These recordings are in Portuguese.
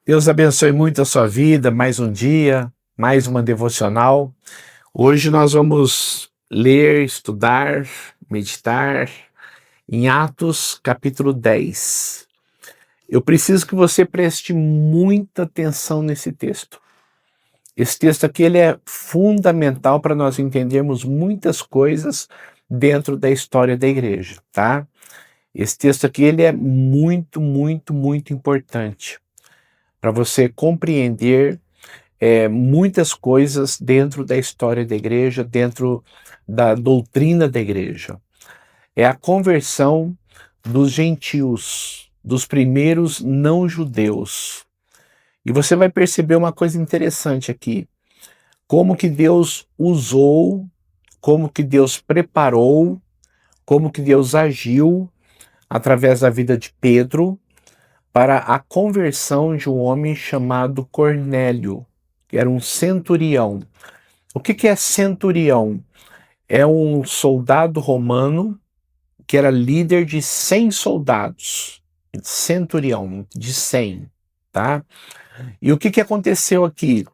Deus abençoe muito a sua vida, mais um dia, mais uma devocional. Hoje nós vamos ler, estudar, meditar em Atos capítulo 10. Eu preciso que você preste muita atenção nesse texto. Esse texto aqui ele é fundamental para nós entendermos muitas coisas dentro da história da igreja, tá? Esse texto aqui ele é muito importante para você compreender muitas coisas dentro da história da igreja, dentro da doutrina da igreja. É a conversão dos gentios, dos primeiros não-judeus. E você vai perceber uma coisa interessante aqui, como que Deus usou, como que Deus preparou, como que Deus agiu através da vida de Pedro para a conversão de um homem chamado Cornélio, que era um centurião. O que é centurião? É um soldado romano que era líder de 100 soldados. Centurião, de 100, tá? E o que aconteceu aqui?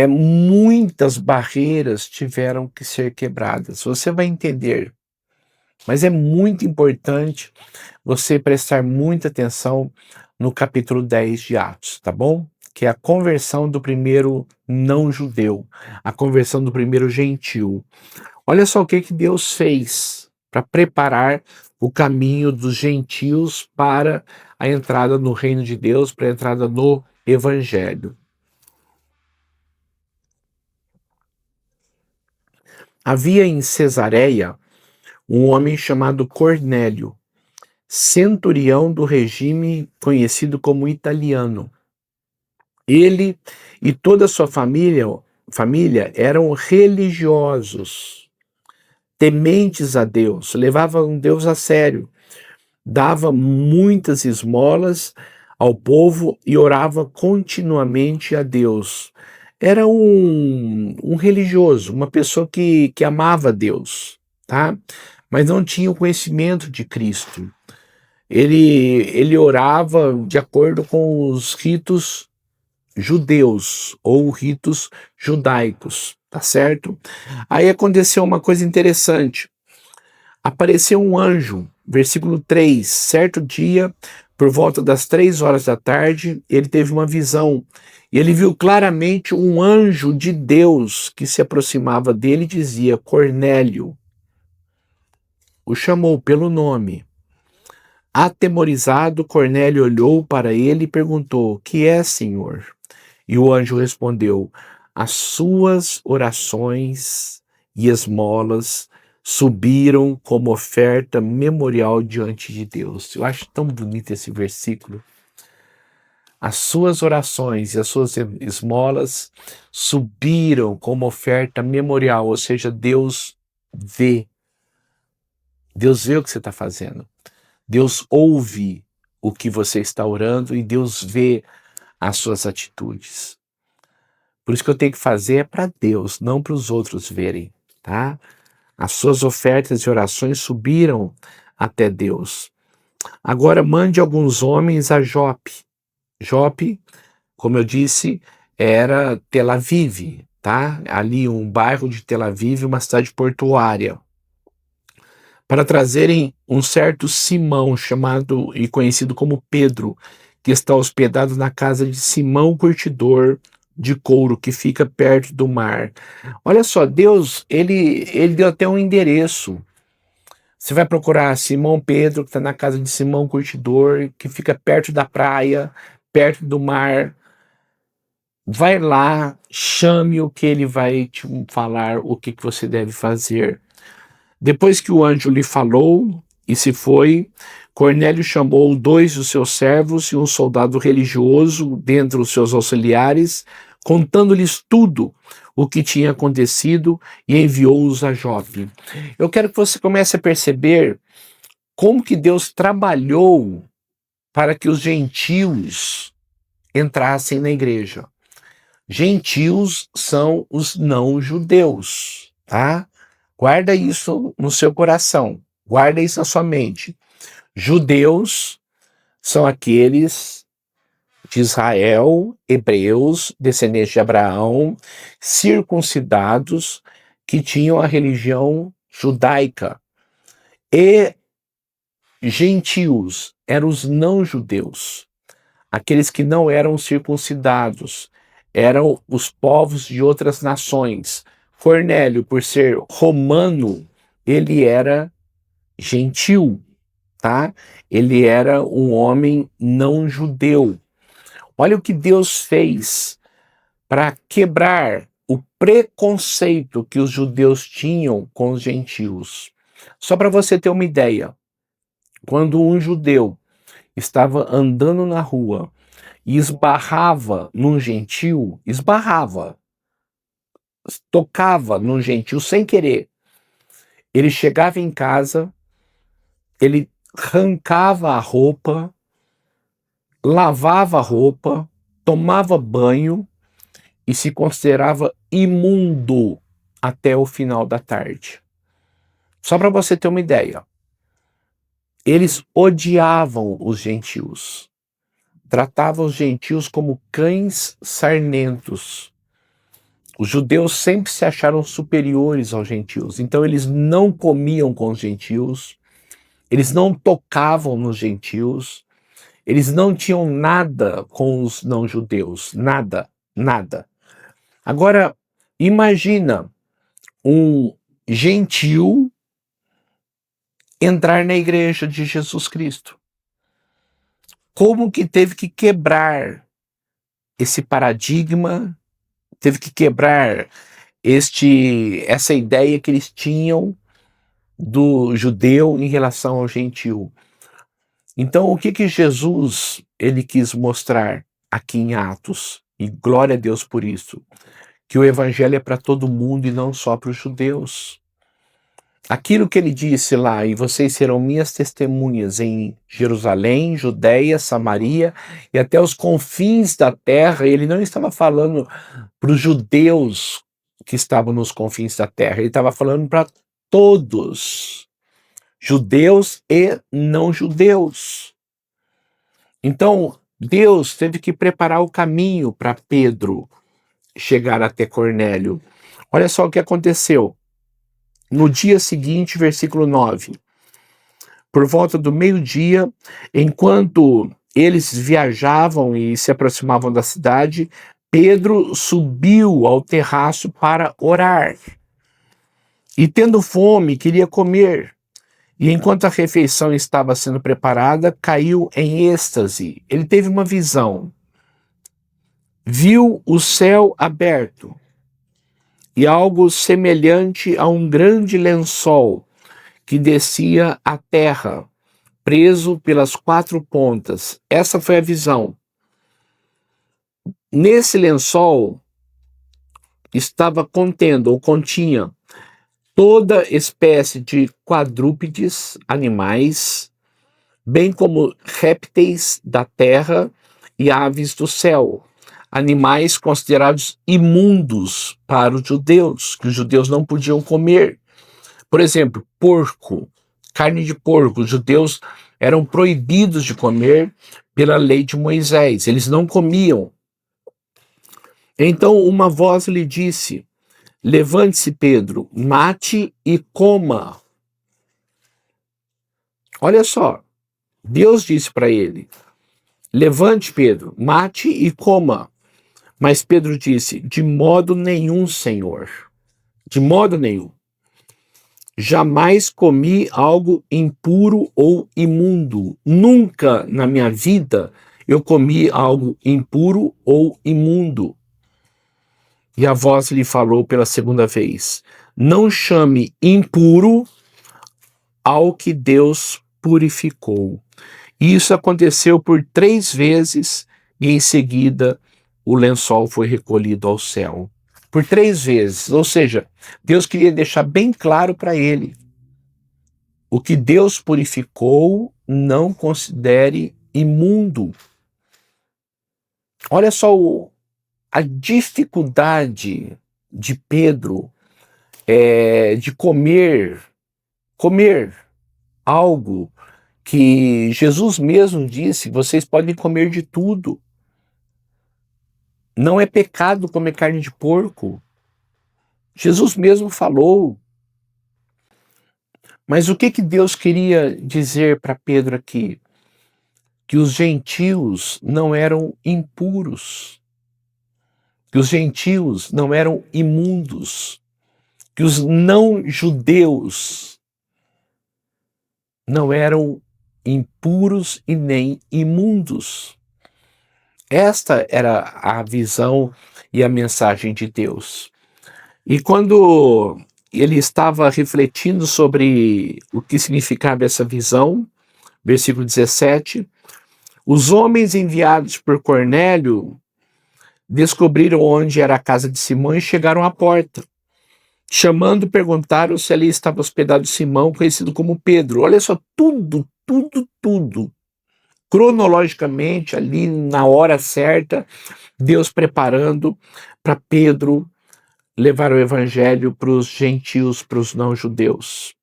Muitas barreiras tiveram que ser quebradas. Você vai entender. Mas é muito importante você prestar muita atenção no capítulo 10 de Atos, tá bom? Que é a conversão do primeiro não-judeu, a conversão do primeiro gentil. Olha só o que Deus fez para preparar o caminho dos gentios para a entrada no reino de Deus, para a entrada no evangelho. Havia em Cesareia um homem chamado Cornélio, centurião do regime conhecido como italiano. Ele e toda a sua família eram religiosos, tementes a Deus, levavam Deus a sério, dava muitas esmolas ao povo e orava continuamente a Deus. Era um religioso, uma pessoa que amava Deus, tá? Mas não tinha o conhecimento de Cristo. Ele orava de acordo com os ritos judeus ou ritos judaicos, tá certo? Aí aconteceu uma coisa interessante. Apareceu um anjo, versículo 3, certo dia, por volta das 3 horas da tarde, ele teve uma visão. E ele viu claramente um anjo de Deus que se aproximava dele e dizia: Cornélio. O chamou pelo nome. Atemorizado, Cornélio olhou para ele e perguntou: que é, Senhor? E o anjo respondeu: as suas orações e esmolas subiram como oferta memorial diante de Deus. Eu acho tão bonito esse versículo. As suas orações e as suas esmolas subiram como oferta memorial, ou seja, Deus vê. Deus vê o que você está fazendo. Deus ouve o que você está orando e Deus vê as suas atitudes. Por isso que eu tenho que fazer é para Deus, não para os outros verem, tá? As suas ofertas e orações subiram até Deus. Agora mande alguns homens a Jope. Jope, como eu disse, era Tel Aviv, tá? Ali um bairro de Tel Aviv, uma cidade portuária, para trazerem um certo Simão, chamado e conhecido como Pedro, que está hospedado na casa de Simão Curtidor de couro, que fica perto do mar. Olha só, Deus, ele deu até um endereço. Você vai procurar Simão Pedro, que está na casa de Simão Curtidor, que fica perto da praia, perto do mar. Vai lá, chame-o que ele vai te falar o que você deve fazer. Depois que o anjo lhe falou e se foi, Cornélio chamou 2 dos seus servos e um soldado religioso dentre os seus auxiliares, contando-lhes tudo o que tinha acontecido e enviou-os a Jope. Eu quero que você comece a perceber como que Deus trabalhou para que os gentios entrassem na igreja. Gentios são os não-judeus, tá? Guarda isso no seu coração, guarda isso na sua mente. Judeus são aqueles de Israel, hebreus, descendentes de Abraão, circuncidados, que tinham a religião judaica, e gentios, eram os não-judeus, aqueles que não eram circuncidados, eram os povos de outras nações. Cornélio, por ser romano, ele era gentil, tá? Ele era um homem não judeu. Olha o que Deus fez para quebrar o preconceito que os judeus tinham com os gentios. Só para você ter uma ideia, quando um judeu estava andando na rua e esbarrava num gentil, tocava num gentil sem querer, ele chegava em casa, ele arrancava a roupa, lavava a roupa, tomava banho e se considerava imundo até o final da tarde. Só para você ter uma ideia, eles odiavam os gentios, tratavam os gentios como cães sarnentos. Os judeus sempre se acharam superiores aos gentios, então eles não comiam com os gentios, eles não tocavam nos gentios, eles não tinham nada com os não-judeus, nada, nada. Agora, imagina um gentil entrar na igreja de Jesus Cristo. Como que teve que quebrar esse paradigma, teve que quebrar essa ideia que eles tinham do judeu em relação ao gentil. Então, o que Jesus ele quis mostrar aqui em Atos? E glória a Deus por isso, que o evangelho é para todo mundo e não só para os judeus. Aquilo que ele disse lá, e vocês serão minhas testemunhas em Jerusalém, Judeia, Samaria e até os confins da terra, ele não estava falando para os judeus que estavam nos confins da terra, ele estava falando para todos, judeus e não judeus. Então, Deus teve que preparar o caminho para Pedro chegar até Cornélio. Olha só o que aconteceu. No dia seguinte, versículo 9, por volta do meio-dia, enquanto eles viajavam e se aproximavam da cidade, Pedro subiu ao terraço para orar. E tendo fome, queria comer. E enquanto a refeição estava sendo preparada, caiu em êxtase. Ele teve uma visão. Viu o céu aberto e algo semelhante a um grande lençol que descia à terra, preso pelas quatro pontas. Essa foi a visão. Nesse lençol estava contendo ou continha toda espécie de quadrúpedes, animais, bem como répteis da terra e aves do céu, animais considerados imundos para os judeus, que os judeus não podiam comer. Por exemplo, porco, carne de porco, os judeus eram proibidos de comer pela lei de Moisés, eles não comiam. Então uma voz lhe disse: levante-se, Pedro, mate e coma. Olha só, Deus disse para ele: levante, Pedro, mate e coma. Mas Pedro disse: de modo nenhum, Senhor, de modo nenhum. Jamais comi algo impuro ou imundo. Nunca na minha vida eu comi algo impuro ou imundo. E a voz lhe falou pela segunda vez: não chame impuro ao que Deus purificou. E isso aconteceu por 3 vezes e em seguida o lençol foi recolhido ao céu. Por 3 vezes, ou seja, Deus queria deixar bem claro para ele: o que Deus purificou, não considere imundo. Olha só a dificuldade de Pedro de comer algo que Jesus mesmo disse: vocês podem comer de tudo. Não é pecado comer carne de porco. Jesus mesmo falou. Mas o que Deus queria dizer para Pedro aqui? Que os gentios não eram impuros, que os gentios não eram imundos, que os não-judeus não eram impuros e nem imundos. Esta era a visão e a mensagem de Deus. E quando ele estava refletindo sobre o que significava essa visão, versículo 17, os homens enviados por Cornélio descobriram onde era a casa de Simão e chegaram à porta. Chamando, perguntaram se ali estava hospedado Simão, conhecido como Pedro. Olha só, tudo. Cronologicamente, ali na hora certa, Deus preparando para Pedro levar o evangelho para os gentios, para os não-judeus.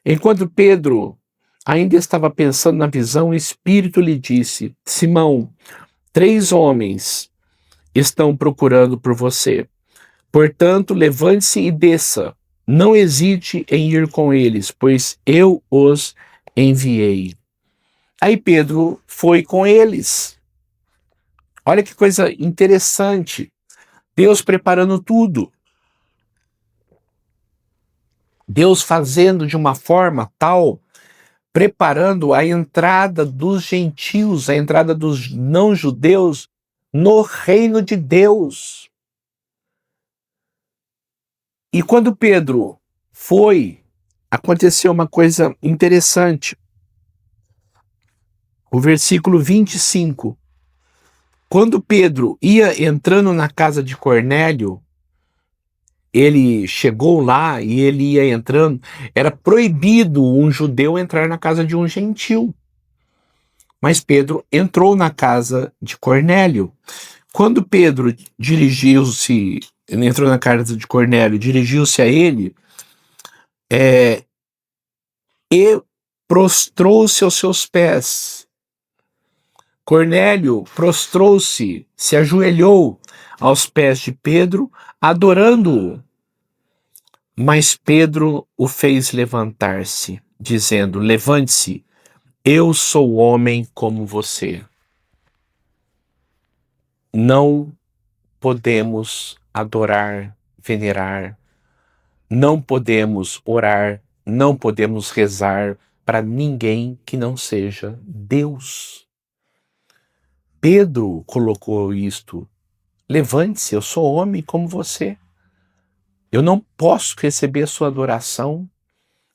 Enquanto Pedro ainda estava pensando na visão, o Espírito lhe disse: Simão, 3 homens estão procurando por você. Portanto, levante-se e desça. Não hesite em ir com eles, pois eu os enviei. Aí Pedro foi com eles. Olha que coisa interessante. Deus preparando tudo. Deus fazendo de uma forma tal, preparando a entrada dos gentios, a entrada dos não-judeus no reino de Deus. E quando Pedro foi, aconteceu uma coisa interessante. O versículo 25. Quando Pedro ia entrando na casa de Cornélio, ele chegou lá e ele ia entrando, era proibido um judeu entrar na casa de um gentil. Mas Pedro entrou na casa de Cornélio. Quando Pedro entrou na casa de Cornélio, dirigiu-se a ele, e prostrou-se aos seus pés. Cornélio prostrou-se, se ajoelhou aos pés de Pedro, adorando-o. Mas Pedro o fez levantar-se, dizendo: levante-se, eu sou homem como você. Não podemos adorar, venerar, não podemos orar, não podemos rezar para ninguém que não seja Deus. Pedro colocou isto: levante-se, eu sou homem como você. Eu não posso receber a sua adoração,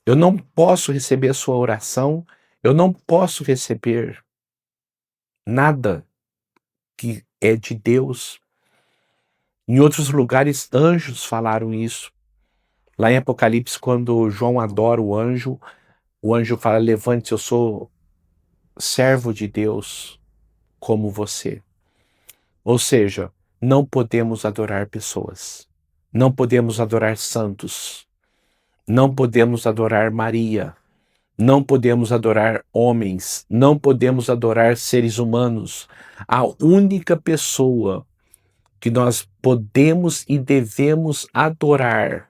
eu não posso receber a sua oração, eu não posso receber nada que é de Deus. Em outros lugares, anjos falaram isso. Lá em Apocalipse, quando João adora o anjo fala: levante-se, eu sou servo de Deus como você. Ou seja, não podemos adorar pessoas, não podemos adorar santos, não podemos adorar Maria, não podemos adorar homens, não podemos adorar seres humanos. A única pessoa que nós podemos e devemos adorar,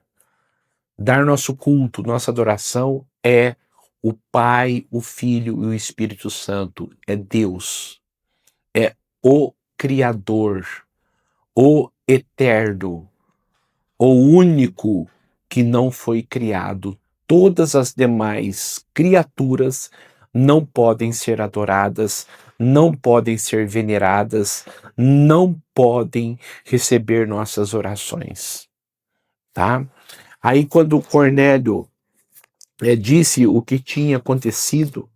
dar nosso culto, nossa adoração, é o Pai, o Filho e o Espírito Santo. É Deus, é o Criador, o Eterno, o único que não foi criado. Todas as demais criaturas não podem ser adoradas, não podem ser veneradas, não podem receber nossas orações, tá? Aí quando Cornélio disse o que tinha acontecido,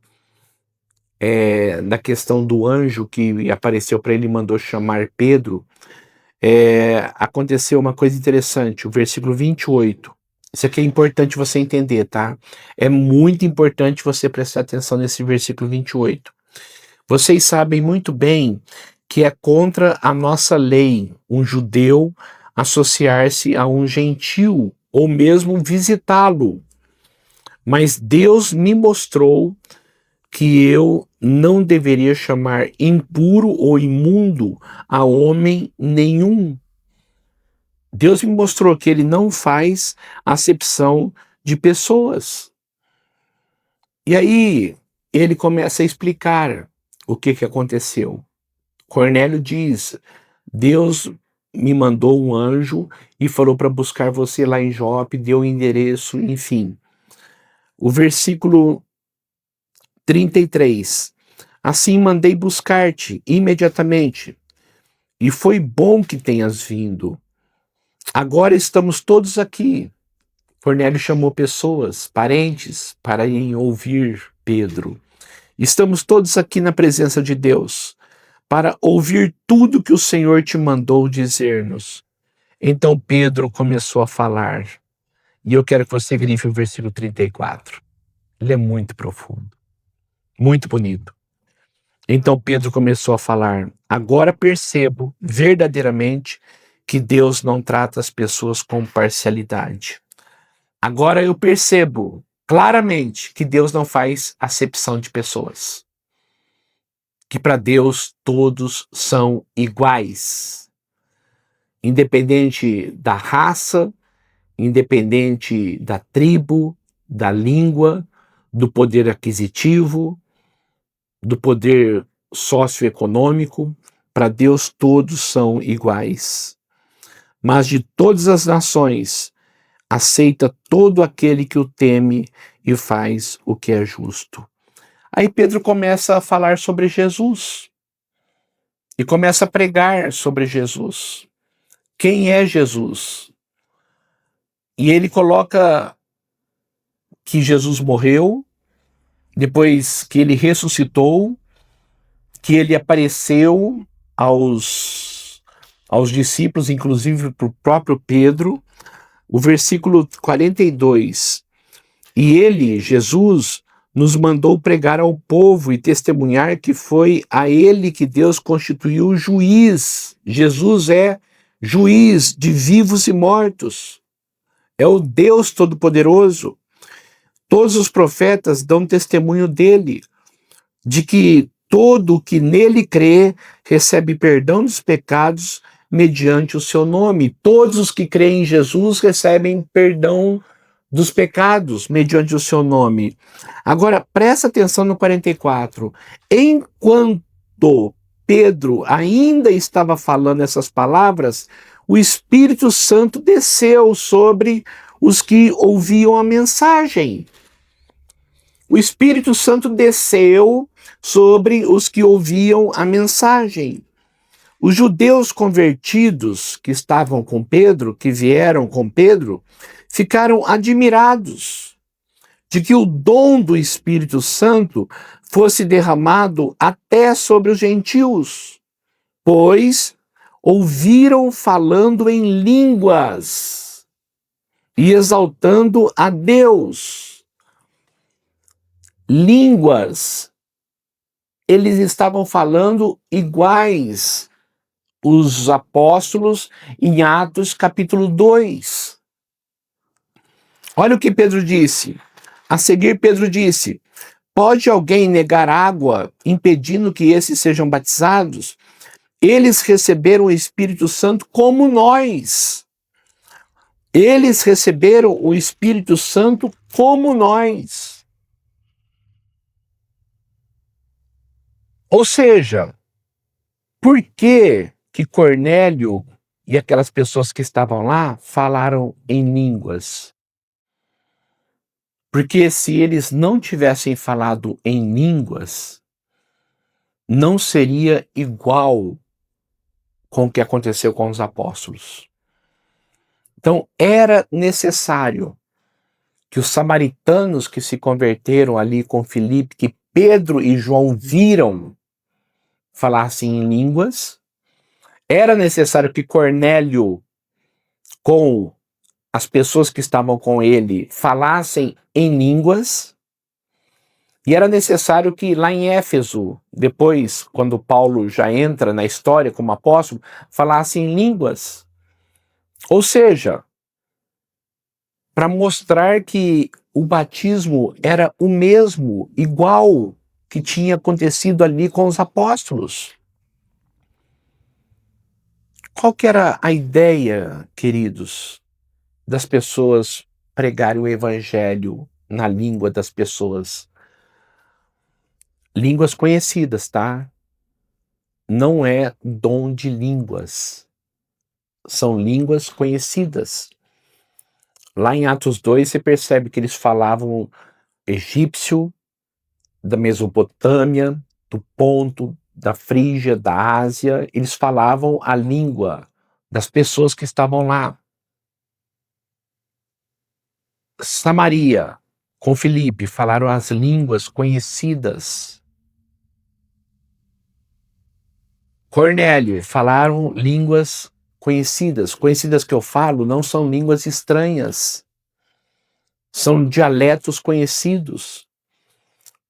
na questão do anjo que apareceu para ele e mandou chamar Pedro, aconteceu uma coisa interessante, o versículo 28. Isso aqui é importante você entender, tá? É muito importante você prestar atenção nesse versículo 28. Vocês sabem muito bem que é contra a nossa lei um judeu associar-se a um gentil ou mesmo visitá-lo. Mas Deus me mostrou que eu não deveria chamar impuro ou imundo a homem nenhum. Deus me mostrou que ele não faz acepção de pessoas. E aí ele começa a explicar o que aconteceu. Cornélio diz: Deus me mandou um anjo e falou para buscar você lá em Jope, deu o endereço, enfim. O versículo 33. Assim mandei buscar-te imediatamente, e foi bom que tenhas vindo. Agora estamos todos aqui. Cornélio chamou pessoas, parentes, para irem ouvir Pedro. Estamos todos aqui na presença de Deus, para ouvir tudo que o Senhor te mandou dizer-nos. Então Pedro começou a falar, e eu quero que você grife o versículo 34. Ele é muito profundo, muito bonito. Então Pedro começou a falar: agora percebo verdadeiramente que Deus não trata as pessoas com parcialidade. Agora eu percebo claramente que Deus não faz acepção de pessoas. Que para Deus todos são iguais. Independente da raça, independente da tribo, da língua, do poder aquisitivo, do poder socioeconômico, para Deus todos são iguais. Mas de todas as nações, aceita todo aquele que o teme e faz o que é justo. Aí Pedro começa a falar sobre Jesus e começa a pregar sobre Jesus. Quem é Jesus? E ele coloca que Jesus morreu, depois que ele ressuscitou, que ele apareceu aos discípulos, inclusive para o próprio Pedro. O versículo 42. E ele, Jesus, nos mandou pregar ao povo e testemunhar que foi a ele que Deus constituiu juiz. Jesus é juiz de vivos e mortos. É o Deus Todo-Poderoso. Todos os profetas dão testemunho dele, de que todo o que nele crê recebe perdão dos pecados mediante o seu nome. Todos os que creem em Jesus recebem perdão dos pecados mediante o seu nome. Agora, presta atenção no 44. Enquanto Pedro ainda estava falando essas palavras, o Espírito Santo desceu sobre os que ouviam a mensagem. O Espírito Santo desceu sobre os que ouviam a mensagem. Os judeus convertidos que estavam com Pedro, que vieram com Pedro, ficaram admirados de que o dom do Espírito Santo fosse derramado até sobre os gentios, pois ouviram falando em línguas e exaltando a Deus. Línguas, eles estavam falando iguais os apóstolos em Atos capítulo 2. Olha o que Pedro disse. A seguir, Pedro disse: pode alguém negar água, impedindo que esses sejam batizados? Eles receberam o Espírito Santo como nós. Eles receberam o Espírito Santo como nós. Ou seja, por que Cornélio e aquelas pessoas que estavam lá falaram em línguas? Porque se eles não tivessem falado em línguas, não seria igual com o que aconteceu com os apóstolos. Então, era necessário que os samaritanos que se converteram ali com Filipe, que Pedro e João viram, falassem em línguas. Era necessário que Cornélio, com as pessoas que estavam com ele, falassem em línguas. E era necessário que lá em Éfeso, depois, quando Paulo já entra na história como apóstolo, falasse em línguas. Ou seja, para mostrar que o batismo era o mesmo, igual que tinha acontecido ali com os apóstolos. Qual que era a ideia, queridos, das pessoas pregarem o evangelho na língua das pessoas? Línguas conhecidas, tá? Não é dom de línguas. São línguas conhecidas. Lá em Atos 2, você percebe que eles falavam egípcio, da Mesopotâmia, do Ponto, da Frígia, da Ásia. Eles falavam a língua das pessoas que estavam lá. Samaria, com Filipe, falaram as línguas conhecidas. Cornélio, falaram línguas conhecidas. Conhecidas que eu falo não são línguas estranhas. São dialetos conhecidos.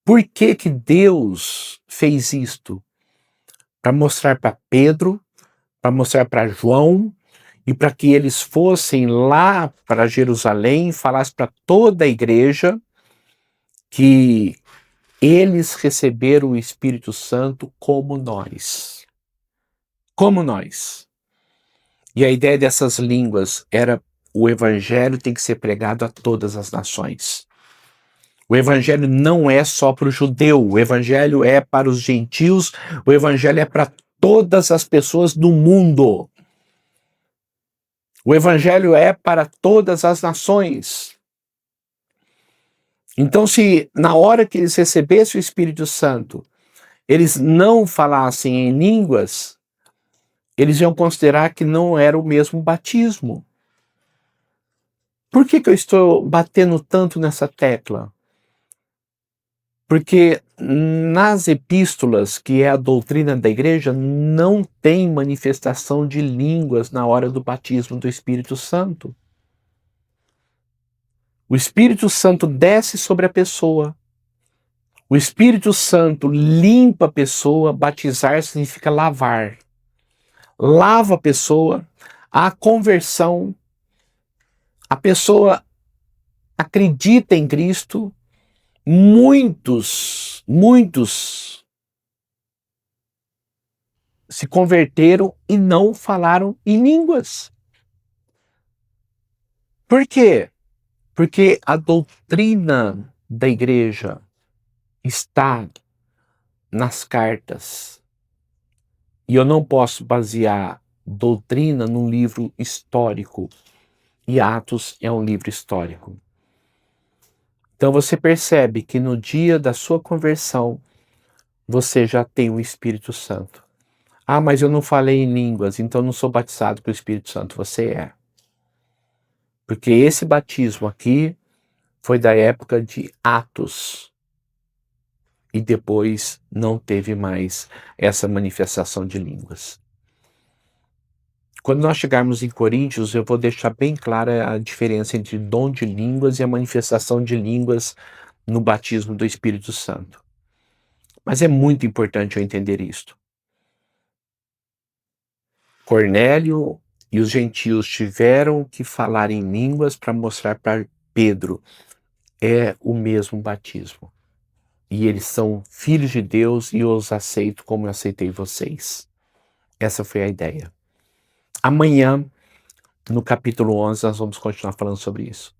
Por que que Deus fez isto? Para mostrar para Pedro, para mostrar para João, e para que eles fossem lá para Jerusalém e falassem para toda a igreja que eles receberam o Espírito Santo como nós. Como nós. E a ideia dessas línguas era: o evangelho tem que ser pregado a todas as nações. O evangelho não é só para o judeu, o evangelho é para os gentios, o evangelho é para todas as pessoas do mundo. O evangelho é para todas as nações. Então, se na hora que eles recebessem o Espírito Santo, eles não falassem em línguas, eles iam considerar que não era o mesmo batismo. Por que que eu estou batendo tanto nessa tecla? Porque nas epístolas, que é a doutrina da igreja, não tem manifestação de línguas na hora do batismo do Espírito Santo. O Espírito Santo desce sobre a pessoa. O Espírito Santo limpa a pessoa. Batizar significa lavar. Lava a pessoa. A conversão. A pessoa acredita em Cristo. Muitos se converteram e não falaram em línguas. Por quê? Porque a doutrina da igreja está nas cartas. E eu não posso basear doutrina num livro histórico. E Atos é um livro histórico. Então você percebe que no dia da sua conversão, você já tem o Espírito Santo. Ah, mas eu não falei em línguas, então não sou batizado com o Espírito Santo. Você é. Porque esse batismo aqui foi da época de Atos. E depois não teve mais essa manifestação de línguas. Quando nós chegarmos em Coríntios, eu vou deixar bem clara a diferença entre dom de línguas e a manifestação de línguas no batismo do Espírito Santo. Mas é muito importante eu entender isto. Cornélio e os gentios tiveram que falar em línguas para mostrar para Pedro: é o mesmo batismo. E eles são filhos de Deus e eu os aceito como eu aceitei vocês. Essa foi a ideia. Amanhã, no capítulo 11, nós vamos continuar falando sobre isso.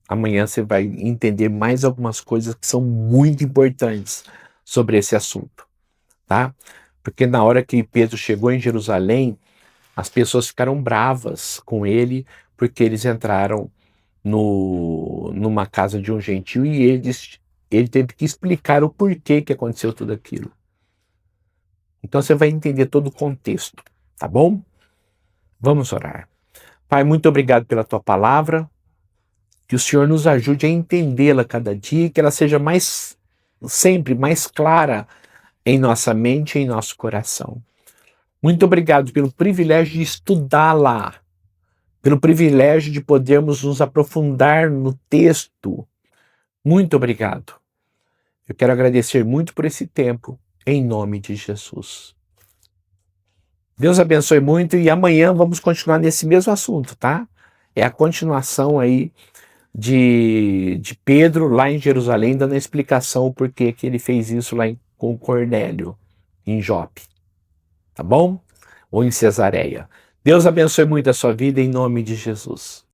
Amanhã você vai entender mais algumas coisas que são muito importantes sobre esse assunto, tá? Porque na hora que Pedro chegou em Jerusalém, as pessoas ficaram bravas com ele, porque eles entraram numa casa de um gentio e ele teve que explicar o porquê que aconteceu tudo aquilo. Então você vai entender todo o contexto, tá bom? Vamos orar. Pai, muito obrigado pela tua palavra, que o Senhor nos ajude a entendê-la cada dia, que ela seja sempre mais clara em nossa mente e em nosso coração. Muito obrigado pelo privilégio de estudá-la, pelo privilégio de podermos nos aprofundar no texto. Muito obrigado. Eu quero agradecer muito por esse tempo, em nome de Jesus. Deus abençoe muito e amanhã vamos continuar nesse mesmo assunto, tá? É a continuação aí de Pedro lá em Jerusalém, dando a explicação o porquê que ele fez isso lá em com Cornélio em Jope, tá bom? Ou em Cesareia. Deus abençoe muito a sua vida em nome de Jesus.